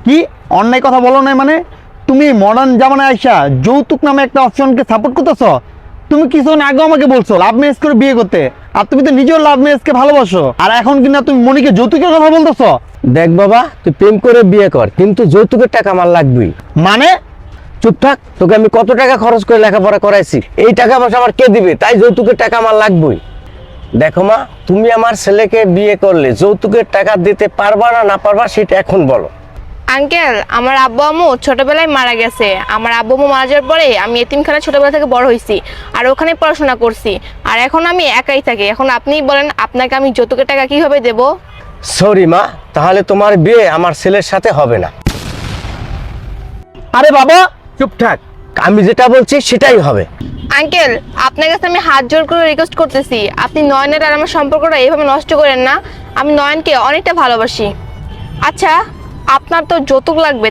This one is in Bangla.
কি অন্যায় কথা বলো না? মানে তুমি মডার্ন জামানায় আইসা যৌতুক নামে একটা অপশনকে সাপোর্ট করতেছ? তুমি কিছুক্ষণ আগে আমাকে বলছো লাভ ম্যারেজ করে বিয়ে করতে, আর তুমি তো নিজেও লাভ ম্যারেজকে ভালোবাসো, আর এখন কিনা তুমি মনিকে যৌতুকের কথা বলতেছো? দেখ বাবা, তুই প্রেম করে বিয়ে কর, কিন্তু যৌতুকের টাকা আমার লাগবেই। মানে চুপ থাক, তোকে আমি কত টাকা খরচ করে লেখাপড়া করাইছি, এই টাকা পয়সা আমার কে দিবে? তাই যৌতুকের টাকা আমার লাগবেই। দেখো মা, তুমি আমার ছেলেকে বিয়ে করলে যৌতুকের টাকা দিতে পারবা না না পারবা সেটা এখন বলো। আঙ্কেল, আমার আব্বু আম্মু ছোটবেলায় মারা গেছে। আমার আব্বু আম্মু মারা যাওয়ার পরে আমি এতিমখানায় ছোটবেলা থেকে বড় হয়েছি, আর ওখানে পড়াশোনা করছি। আর এখন আমি একাই থাকি। এখন আপনিই বলেন, আপনাকে আমি যৌতুকের টাকা কিভাবে দেব? সরি মা, তাহলে তোমার বিয়ে আমার ছেলের সাথে হবে না। আরে বাবা, চুপ থাক, আমি যেটা বলছি সেটাই হবে। আঙ্কেল, আপনার কাছে আমি হাত জোর করে রিকোয়েস্ট করতেছি, আপনি নয়নের আর আমার সম্পর্কটা এইভাবে নষ্ট করেন না। আমি নয়নকে অনেকটা ভালোবাসি। আচ্ছা, আপনার তো যৌতুক লাগবে,